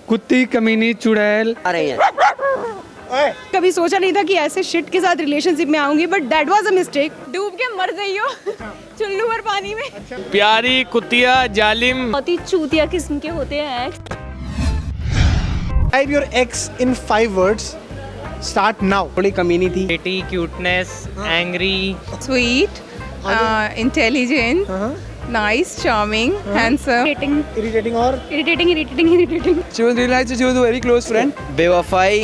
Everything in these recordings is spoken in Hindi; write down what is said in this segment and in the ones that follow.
कुत्ती कमीनी चुड़ैल आ रही है। कभी सोचा नहीं था कि ऐसे शिट के साथ रिलेशनशिप में आऊंगी, but that was a mistake. डूब के मर जाइयो चुल्लू भर पानी में। प्यारी कुतिया जालिम। बहुत ही चूतिया किस्म के होते हैं। Describe your ex in 5 words. Start now. थोड़ी कमीनी थी। बेटी cuteness angry Sweet, intelligent, nice, charming, handsome. Irritating or irritating. She was realized she was a very close friend. बेवफाई,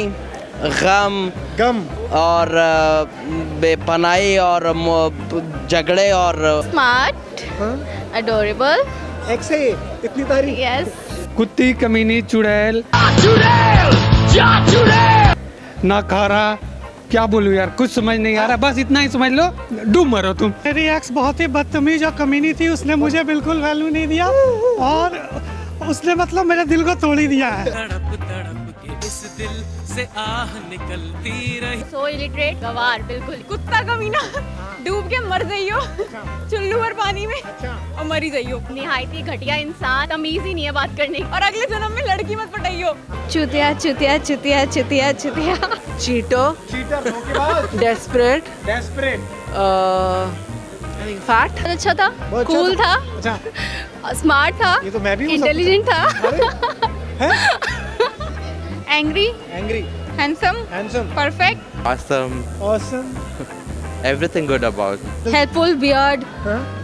गम gum. और बेपनाही और झगड़े और स्मार्ट, अडोरेबल, Ex है ये, इतनी तारीफ। यस। कुत्ती कमीनी चुड़ैल नाकारा। क्या बोलूं यार, कुछ समझ नहीं आ रहा, बस इतना ही समझ लो, डूब मरो तुम। मेरी एक्स बहुत ही बदतमीज और कमीनी थी। उसने मुझे बिल्कुल वैल्यू नहीं दिया और उसने मतलब मेरे दिल को तोड़ ही दिया है। सो इलिटरेट, गवार, बिल्कुल कुत्ता कमीना। डूब के मर जाइयो चुल्लू भर पानी में और मरी जाइयो। निहायती घटिया इंसान, तमीज ही नहीं है बात करने की। और अगले जन्म में लड़की मत पटाइयो। चुतिया चुतिया चुतिया चुतिया चुतिया। Cheater, Cheater, के बाद desperate, desperate. fat. अच्छा था, बहुत अच्छा कूल था, अच्छा, स्मार्ट था, ये तो मैं भी हूँ सब इंटेलिजेंट था, angry, angry, handsome, handsome, perfect, awesome, Everything good about. Helpful, weird,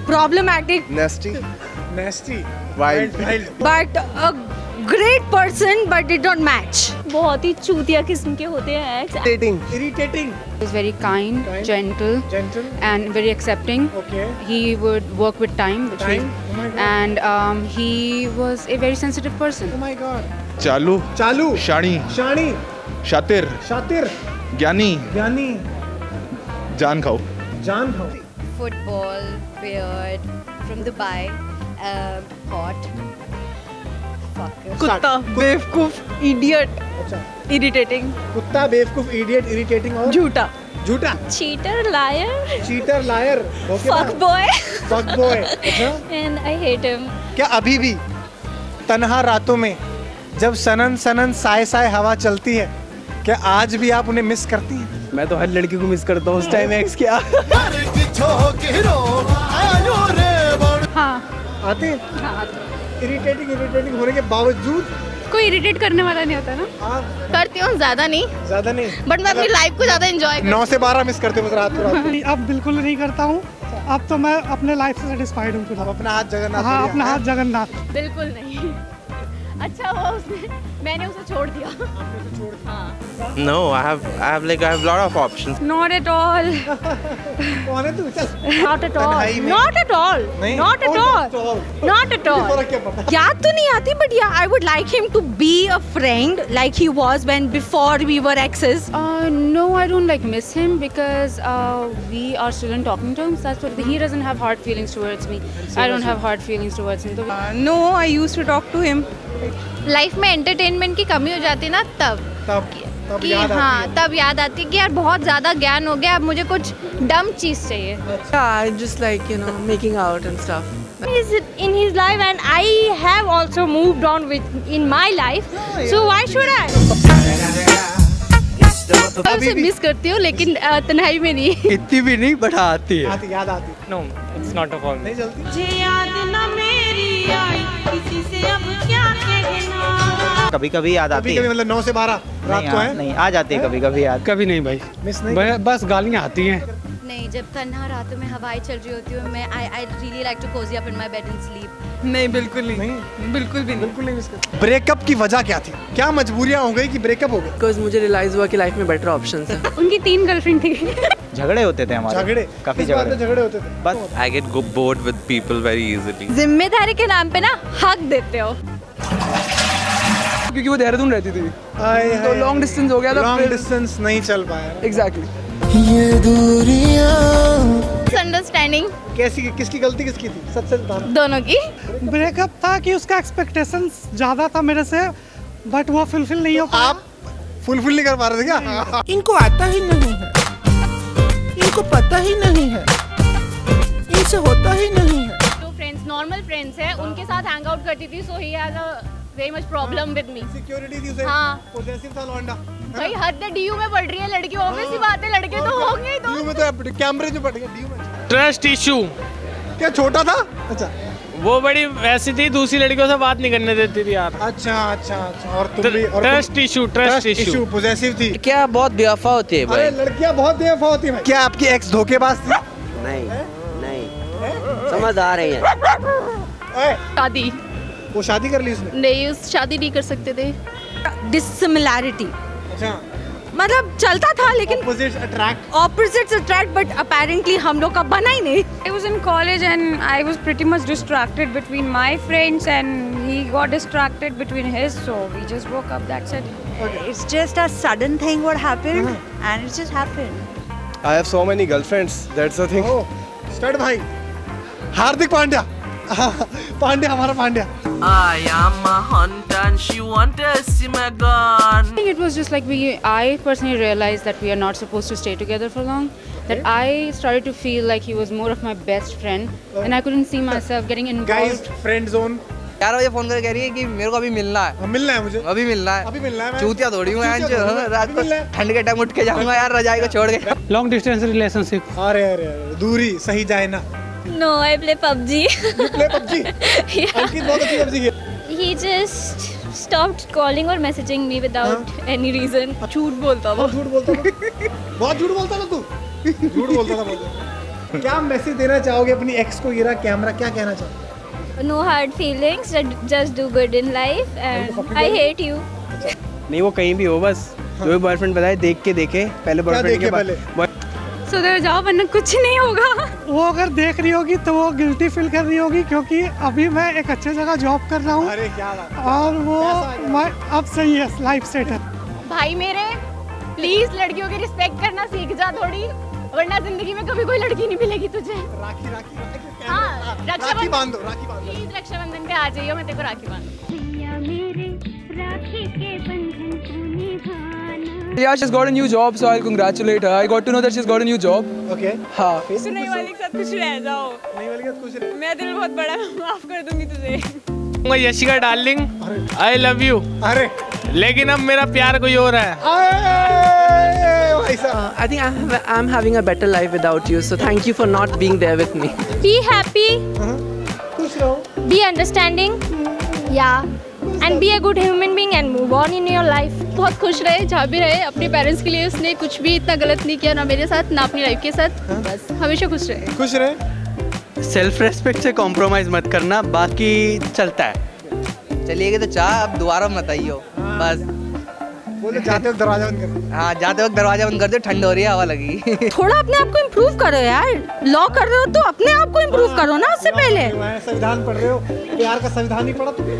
problematic, Nasty. nasty, Wild. But a great person, but did not match. बहुत ही चूतिया किस्म के होते हैं। irritating, He was very kind, Kind. gentle, gentle, and very accepting. okay, He would work with time, time, oh my god, and he was a very sensitive person. oh my god, Chalu. चालू, Shani. शानी, Shatir. शातिर, Gyani. ज्ञानी, Jaan khao. जान खाओ, Football, weird, from Dubai, hot, fucker. कुत्ता, बेवकूफ, इडियट, अच्छा, इरिटेटिंग, कुत्ता, बेवकूफ, idiot, irritating और झूठा, झूठा, cheater, liar, cheater, liar, okay fuck boy, fuck boy, अच्छा, एंड आई हेट हिम। क्या अभी भी तन्हा रातों में जब सनन सनन साए साए हवा चलती है, क्या आज भी आप उन्हें मिस करती हैं? मैं तो हर लड़की को मिस करता हूँ उस टाइम एक्स क्या। हाँ, आते हैं इरिटेटिंग होने के बावजूद कोई इरिटेट करने वाला नहीं होता ना। आप करती हूँ, ज्यादा नहीं, ज्यादा नहीं, बट मैं अपनी लाइफ को ज्यादा एंजॉय 9 से 12 मिस करते हो रात को रात नहीं, अब बिल्कुल नहीं करता हूँ। अब तो मैं अपने लाइफ से सेटिस्फाइड हूँ आप फिलहाल। अपना हाथ जगन्नाथ हाँ, में अपना लिया, हाथ जगन्नाथ। बिल्कुल नहीं। अच्छा हुआ उसने, मैंने उसे छोड़ दिया। हाँ। No, I have lot of options. Not at all. कौन है तू? चल, Not at all. तन्हाई में। Not at all. नहीं? Not at Oh, all. not at all. Not at all. फर्क क्या पड़ता है? याद तो नहीं आती, but yeah, I would like him to be a friend like he was when before we were exes. No, I don't like miss him because we are still in talking terms. That's what he doesn't have hard feelings towards me. I don't have hard feelings towards him. No, I used to talk to him. Life में एंटरटेनमेंट की कमी हो जाती है ना, तब कि याद आती हाँ, है। तब याद आती है कि यार बहुत ज़्यादा ज्ञान हो गया, अब मुझे कुछ डम चीज़ चाहिए। Yeah, I just like, making out and stuff. He's in his life and I have also moved on with in my life, so why should I? मैं उसे मिस करती हूँ, लेकिन तन्हाई में नहीं। इतनी भी नहीं बट आती है। आती याद आती no, it's not a for नहीं चलती। कभी कभी याद आती कभी है। मतलब 9 से 12 रात को है, नहीं आ जाती है कभी कभी याद। कभी नहीं भाई, मिस नहीं बस गालियाँ आती हैं। नहीं, जब तन्हा रातों में हवाएं चल रही होती हूँ, मैं I really like to cozy up in my bed and sleep. नहीं, बिल्कुल नहीं, नहीं, बिल्कुल भी नहीं। बिल्कुल नहीं मिस करती। ब्रेकअप की वजह क्या थी? क्या मजबूरियां हो गई कि ब्रेकअप हो गया? Because मुझे रियलाइज हुआ कि लाइफ में बेटर ऑप्शंस हैं। उनकी 3 गर्लफ्रेंड थी। झगड़े होते थे हमारे। झगड़े, काफी किस बात पे झगड़े। झगड़े होते थे? बस I get bored with people very easily. जिम्मेदारी के नाम पे ना हक देते हो। क्योंकि वो देहरादून रहती थी, तो लॉन्ग डिस्टेंस हो गया था। लॉन्ग डिस्टेंस नहीं चल पाया। एग्जैक्टली। अंडरस्टैंडिंग कैसी, किसकी गलती किसकी थी? सच सच बताना। दोनों की। ब्रेकअप था कि उसका एक्सपेक्टेशंस ज़्यादा था मेरे से, बट वो फुलफिल नहीं हो पाया। आप फुलफिल नहीं कर पा रहे थे क्या? इनको आता ही नहीं है, इनको पता ही नहीं है, इनसे होता ही नहीं है। जो फ्रेंड्स नॉर्मल फ्रेंड्स हैं, उनके साथ हैंग आउट करती थी, so he has a very much problem with me. Security थी उसे, हाँ। पोजेसिव था लौंडा। भाई हद है, डीयू में पढ़ रही है लड़की, ऑब्वियस सी बात है, लड़के तो होंगे ही। डीयू में तो कैमरे में पड़ गया, डीयू में। Trust issue. क्या छोटा था? अच्छा वो बड़ी वैसी थी, दूसरी लड़कियों से बात नहीं करने देती थी यार। अच्छा अच्छा अच्छा। और तुम भी? Trust issue. पोजेसिव थी। क्या बहुत बेवफा होती है अरे भाई। लड़कियां बहुत बेवफा होती हैं। क्या आपकी एक्स धोखेबाज थी? नहीं समझ आ रही है। शादी वो शादी कर ली उसने? नहीं, उस शादी नहीं कर सकते थे। डिसिमिलैरिटी, अच्छा मतलब चलता था लेकिन ऑपोजिट्स अट्रैक्ट, बट अपेरेंटली हम लोग का बना ही नहीं। I was in college and I was pretty much distracted between my friends and he got distracted between his, so we just broke up, that's it. It's just a sudden thing what happened and it just happened. I have so many girlfriends. That's the thing. Stud भाई हार्दिक पांड्या। पांड्या, हमारा Pandya. I am a hunter and she want to see my gun. I think it was just like I personally realized that we are not supposed to stay together for long. That I started to feel like he was more of my best friend and I couldn't see myself getting involved. Guys, friend zone। 4 बजे फोन करके कह रही है कि मेरे को अभी मिलना है। मिलना है मुझे, अभी मिलना है। अभी मिलना है। मैं चूतिया थोड़ी हूँ मैं, रात को ठंड के टाइम उठ के जाऊंगा यार रजाई को छोड़ के। Long distance relationship. अरे अरे दूरी सही जाए ना। No, I play PUBG. You play PUBG? अंकित बहुत अच्छी PUBG खेल। He just stopped calling or messaging me without any reason. झूठ बोलता वो। झूठ बोलता था। बहुत झूठ बोलता था तू। झूठ बोलता था बहुत। क्या मैसेज देना चाहोगे अपनी एक्स को? गिरा कैमरा, क्या कहना चाहोगे? No hard feelings, just do good in life and I hate you. नहीं वो कहीं भी हो, बस जो भी बॉयफ्रेंड बताए देख के देखे पहले बॉयफ्रेंड के बाद। सुधर जाओ वरना कुछ नहीं होगा। वो अगर देख रही होगी तो वो गिल्टी फील कर रही होगी क्योंकि अभी मैं एक अच्छे जगह जॉब कर रहा हूँ। अरे क्या बात। और वो मैं अब सही है, लाइफ सेट है। भाई मेरे प्लीज लड़कियों की रिस्पेक्ट करना सीख जा थोड़ी, वरना जिंदगी में कभी कोई लड़की नहीं मिलेगी तुझे। राखी राखी हाँ, राखी बांध दो, राखी बांध दो। प्लीज रक्षाबंधन पे आ जाइयो, मैं तेरे को राखी बांध। Yeah, she's got a new job, so I'll congratulate her. I got to know that she's got a new job. Okay. हाँ। सुनने वाले के साथ खुश रह जाओ। नहीं वाली कुछ नहीं। मैं दिल बहुत बड़ा है, माफ कर दूंगी तुझे। Yashika darling, I love you. अरे लेकिन अब मेरा प्यार कोई और है। भाई साहब। I think I'm having a better life without you, so thank you for not being there with me. Be happy, खुश रहो। be understanding, yeah, and be a good human being and move on in your life. बहुत खुश रहे जहाँ भी रहे, अपने पेरेंट्स के लिए उसने कुछ भी इतना गलत नहीं किया, ना मेरे साथ ना अपनी लाइफ के साथ। बस हमेशा खुश रहे। खुश रहे। सेल्फ रेस्पेक्ट से कॉम्प्रोमाइज मत करना, बाकी चलता है। चलिएगा तो चाह अब दोबारा मत आइयो बस। बोले जाते वक्त दरवाजा बंद कर। हाँ जाते वक्त दरवाजा बंद कर दो, ठंड हो रही है, हवा लगी। थोड़ा अपने आप को इम्प्रूव करो यार, लॉ कर रहे हो तो अपने आप को इम्प्रूव करो ना उससे पहले। संविधान पढ़ रहे हो, प्यार का संविधान नहीं पढ़ा तुमने?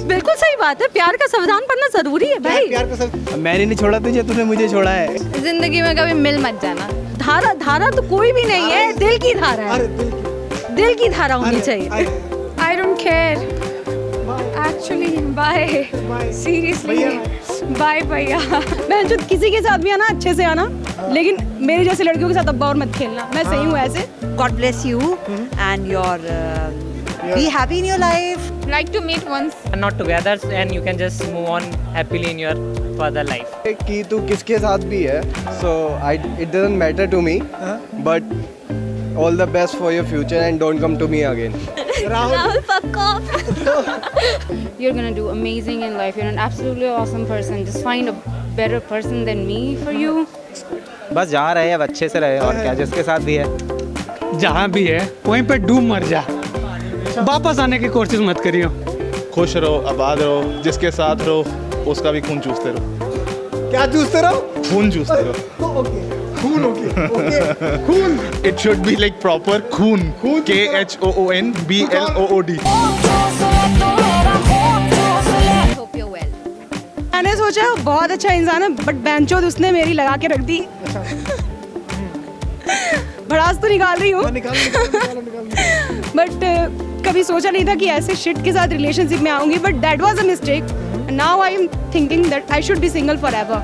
बिल्कुल सही बात है, प्यार का संविधान पढ़ना जरूरी है भाई। प्यार का संविधान। मैंने नहीं छोड़ा तुझे, तूने मुझे छोड़ा है। जिंदगी में कभी मिल मत जाना। धारा तो कोई भी नहीं है, दिल की धारा है। अरे दिल की धारा होनी चाहिए। I don't care. Actually, bye. Seriously, bye भैया। बहन जो किसी के साथ भी आना अच्छे से आना, लेकिन मेरे जैसे लड़कियों के साथ अब और मत खेलना। मैं सही हूँ ऐसे। God bless you and your be happy in your life. Like to meet once. Not together and you can just move on happily in your further life. कि तू किसके साथ भी है, so it doesn't matter to me, but all the best for your future and don't come to me again. Rahul, fuck off. You're gonna do amazing in life. You're an absolutely awesome person. Just find a better person than me for you. बस जहाँ रहे अब अच्छे से रहे, और क्या, जिसके साथ भी है। जहाँ भी है वहीं पे डूब मर जा, वापस आने की कोशिश मत करियो। खुश रहो, आबाद रहो, जिसके साथ रहो उसका भी खून चूसते रहो। क्या चूसते रहो? खून चूसते रहो। ओके खून। ओके खून। It should be like proper खून। KHOON BLOOD। Hope you're well. मैंने सोचा बहुत अच्छा इंसान है, बट बेंचोद उसने मेरी लगा के रख दी। भड़ास तो निकाल रही हूँ, बट कभी सोचा नहीं था कि ऐसे शिट के साथ रिलेशनशिप में आऊंगी, but that was a mistake. Now I am thinking that I should be single forever.